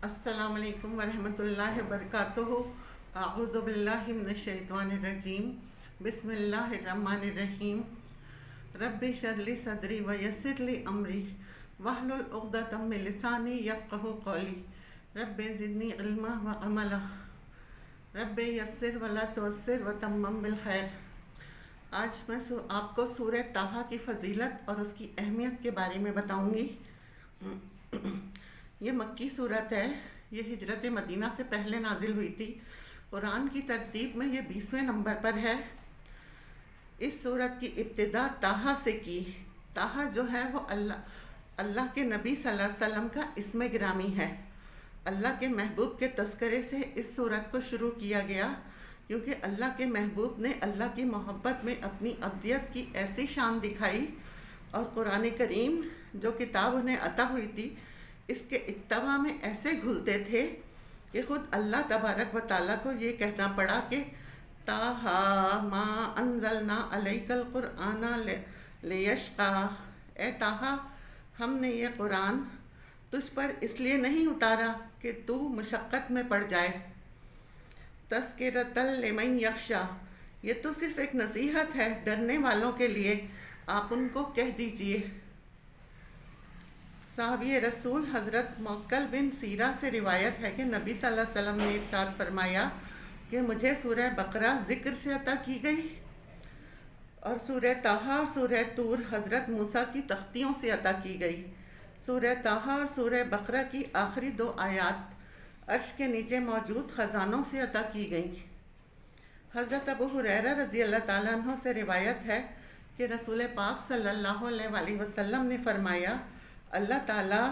السلام علیکم ورحمۃ اللہ وبرکاتہ۔ اعوذ باللہ من الشیطان الرجیم، بسم اللہ الرحمن الرحیم۔ رب اشرح لی صدری ویسر لی امری واحلل عقدۃ من لسانی یفقہوا قولی۔ رب زدنی علما وعملا، رب یسر ولا تعسر وتمم بالخیر۔ آج میں آپ کو سورہ طٰہٰ کی فضیلت اور اس کی اہمیت کے بارے میں بتاؤں گی۔ یہ مکی صورت ہے، یہ ہجرت مدینہ سے پہلے نازل ہوئی تھی۔ قرآن کی ترتیب میں یہ 20ویں نمبر پر ہے۔ اس صورت کی ابتدا طٰہٰ سے کی۔ طٰہٰ جو ہے وہ اللہ کے نبی صلی اللہ علیہ وسلم کا اسم گرامی ہے۔ اللہ کے محبوب کے تذکرے سے اس صورت کو شروع کیا گیا، کیونکہ اللہ کے محبوب نے اللہ کی محبت میں اپنی ابدیت کی ایسی شان دکھائی، اور قرآن کریم جو کتاب انہیں عطا ہوئی تھی اس کے اتباع میں ایسے گھلتے تھے کہ خود اللہ تبارک و تعالیٰ کو یہ کہنا پڑا کہ طٰہٰ ما انزلنا علیک القرآن لیشقیٰ، اے طٰہٰ ہم نے یہ قرآن تجھ پر اس لیے نہیں اتارا کہ تو مشقت میں پڑ جائے۔ تذکرۃ لمن یخشیٰ، یہ تو صرف ایک نصیحت ہے ڈرنے والوں کے لیے، آپ ان کو کہہ دیجئے۔ صحابی رسول حضرت موکل بن سیرہ سے روایت ہے کہ نبی صلی اللہ علیہ وسلم نے ارشاد فرمایا کہ مجھے سورہ بقرہ ذکر سے عطا کی گئی، اور سورہ طٰہٰ اور سورہ طور حضرت موسیٰ کی تختیوں سے عطا کی گئی۔ سورہ طٰہٰ اور سورہ بقرہ کی آخری 2 آیات عرش کے نیچے موجود خزانوں سے عطا کی گئیں۔ حضرت ابو ہریرہ رضی اللہ تعالیٰ عنہ سے روایت ہے کہ رسول پاک صلی اللہ علیہ وآلہ وسلم نے فرمایا، اللہ تعالیٰ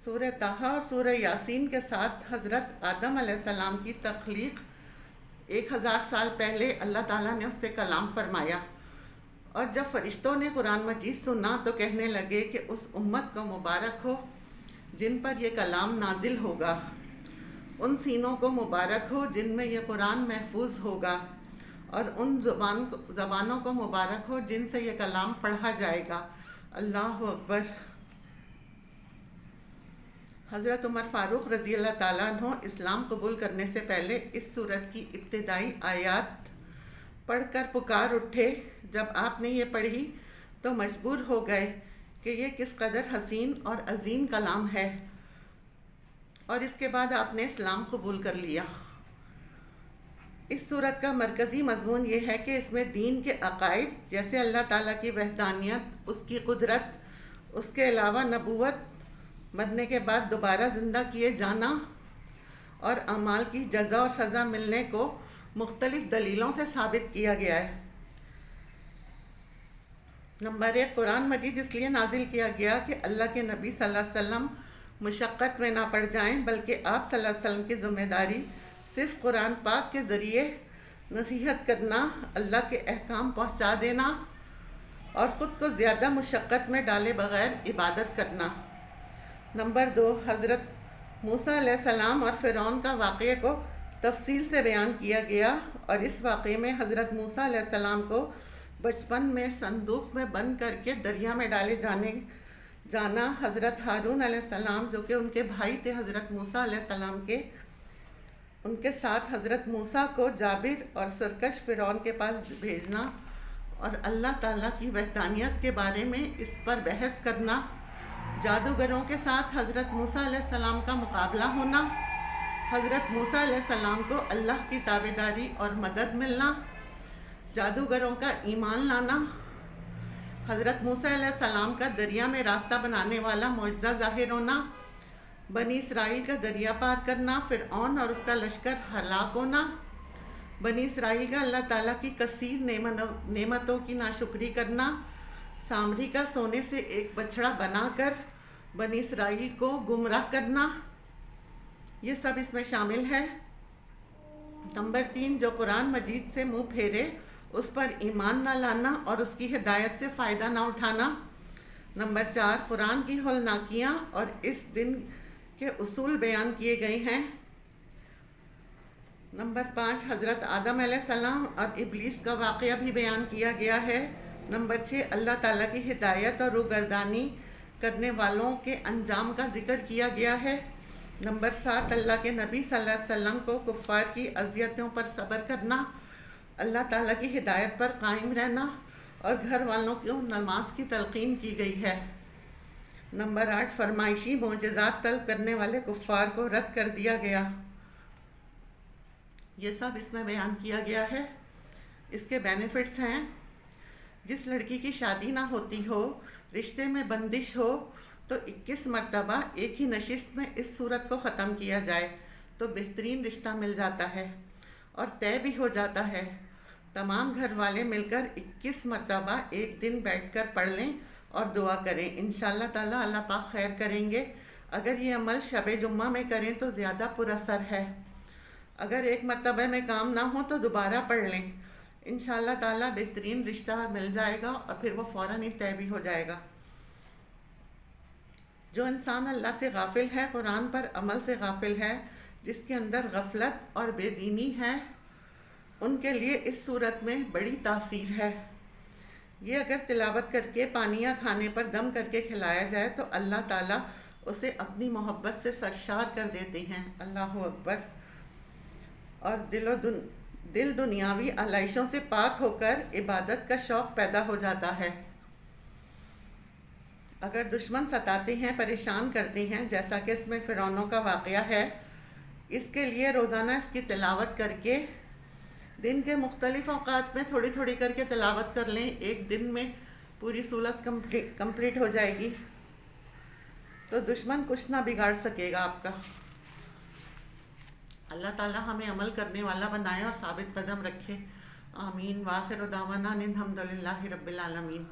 سورہ طٰہٰ اور سورہ یاسین کے ساتھ حضرت آدم علیہ السلام کی تخلیق 1000 سال پہلے اللہ تعالیٰ نے اس سے کلام فرمایا، اور جب فرشتوں نے قرآن مجید سنا تو کہنے لگے کہ اس امت کو مبارک ہو جن پر یہ کلام نازل ہوگا، ان سینوں کو مبارک ہو جن میں یہ قرآن محفوظ ہوگا، اور ان زبانوں کو مبارک ہو جن سے یہ کلام پڑھا جائے گا۔ اللہ اکبر۔ حضرت عمر فاروق رضی اللہ تعالیٰ عنہ اسلام قبول کرنے سے پہلے اس سورت کی ابتدائی آیات پڑھ کر پکار اٹھے۔ جب آپ نے یہ پڑھی تو مجبور ہو گئے کہ یہ کس قدر حسین اور عظیم کلام ہے، اور اس کے بعد آپ نے اسلام قبول کر لیا۔ اس سورت کا مرکزی مضمون یہ ہے کہ اس میں دین کے عقائد جیسے اللہ تعالیٰ کی وحدانیت، اس کی قدرت، اس کے علاوہ نبوت، مرنے کے بعد دوبارہ زندہ کیے جانا، اور اعمال کی جزا اور سزا ملنے کو مختلف دلیلوں سے ثابت کیا گیا ہے۔ نمبر 1، قرآن مجید اس لیے نازل کیا گیا کہ اللہ کے نبی صلی اللہ علیہ وسلم مشقت میں نہ پڑ جائیں، بلکہ آپ صلی اللہ علیہ وسلم کی ذمہ داری صرف قرآن پاک کے ذریعے نصیحت کرنا، اللہ کے احکام پہنچا دینا، اور خود کو زیادہ مشقت میں ڈالے بغیر عبادت کرنا۔ نمبر 2، حضرت موسیٰ علیہ السلام اور فرعون کا واقعے کو تفصیل سے بیان کیا گیا، اور اس واقعے میں حضرت موسیٰ علیہ السلام کو بچپن میں صندوق میں بند کر کے دریا میں ڈالے جانا، حضرت ہارون علیہ السلام جو کہ ان کے بھائی تھے حضرت موسیٰ علیہ السلام کے، ان کے ساتھ حضرت موسیٰ کو جابر اور سرکش فرعون کے پاس بھیجنا، اور اللہ تعالیٰ کی وحدانیت کے بارے میں اس پر بحث کرنا، جادوگروں کے ساتھ حضرت موسیٰ علیہ السلام کا مقابلہ ہونا، حضرت موسیٰ علیہ السلام کو اللہ کی تابعداری اور مدد ملنا، جادوگروں کا ایمان لانا، حضرت موسیٰ علیہ السلام کا دریا میں راستہ بنانے والا معجزہ ظاہر ہونا، بنی اسرائیل کا دریا پار کرنا، فرعون اور اس کا لشکر ہلاک ہونا، بنی اسرائیل کا اللہ تعالیٰ کی کثیر نعمتوں کی ناشکری کرنا، سامری کا سونے سے ایک بچڑا بنا کر بنی اسرائیل کو گمراہ کرنا، یہ سب اس میں شامل ہے۔ نمبر 3، جو قرآن مجید سے منہ پھیرے اس پر ایمان نہ لانا اور اس کی ہدایت سے فائدہ نہ اٹھانا۔ نمبر 4، قرآن کی ہولناکیاں اور اس دن کے اصول بیان کیے گئے ہیں۔ نمبر 5، حضرت آدم علیہ السلام اور ابلیس کا واقعہ بھی بیان کیا گیا ہے۔ نمبر 6، اللہ تعالیٰ کی ہدایت اور روگردانی کرنے والوں کے انجام کا ذکر کیا گیا ہے۔ نمبر 7، اللہ کے نبی صلی اللہ علیہ وسلم کو کفار کی اذیتوں پر صبر کرنا، اللہ تعالیٰ کی ہدایت پر قائم رہنا اور گھر والوں کو نماز کی تلقین کی گئی ہے۔ نمبر 8، فرمائشی معجزات طلب کرنے والے کفار کو رد کر دیا گیا۔ یہ سب اس میں بیان کیا گیا ہے۔ اس کے بینیفٹس ہیں: جس لڑکی کی شادی نہ ہوتی ہو، رشتے میں بندش ہو، تو 21 مرتبہ ایک ہی نشست میں اس صورت کو ختم کیا جائے تو بہترین رشتہ مل جاتا ہے اور طے بھی ہو جاتا ہے۔ تمام گھر والے مل کر 21 مرتبہ ایک دن بیٹھ کر پڑھ لیں اور دعا کریں، انشاءاللہ تعالیٰ اللہ پاک خیر کریں گے۔ اگر یہ عمل شب جمعہ میں کریں تو زیادہ پر اثر ہے۔ اگر ایک مرتبہ میں کام نہ ہو تو دوبارہ پڑھ لیں، انشاءاللہ تعالیٰ بہترین رشتہ مل جائے گا اور پھر وہ فوراً ہی طے بھی ہو جائے گا۔ جو انسان اللہ سے غافل ہے، قرآن پر عمل سے غافل ہے، جس کے اندر غفلت اور بے دینی ہے، ان کے لیے اس صورت میں بڑی تاثیر ہے۔ یہ اگر تلاوت کر کے پانیاں کھانے پر دم کر کے کھلایا جائے تو اللہ تعالیٰ اسے اپنی محبت سے سرشار کر دیتے ہیں۔ اللہ اکبر۔ اور دل دنیاوی علائشوں سے پاک ہو کر عبادت کا شوق پیدا ہو جاتا ہے۔ اگر دشمن ستاتے ہیں، پریشان کرتے ہیں، جیسا کہ اس میں فرعونوں کا واقعہ ہے، اس کے لیے روزانہ اس کی تلاوت کر کے دن کے مختلف اوقات میں تھوڑی تھوڑی کر کے تلاوت کر لیں، ایک دن میں پوری صورت کمپلیٹ ہو جائے گی تو دشمن کچھ نہ بگاڑ سکے گا آپ کا۔ اللہ تعالیٰ ہمیں عمل کرنے والا بنائے اور ثابت قدم رکھے۔ آمین۔ وآخر دعوانا ان الحمد للہ رب العالمین۔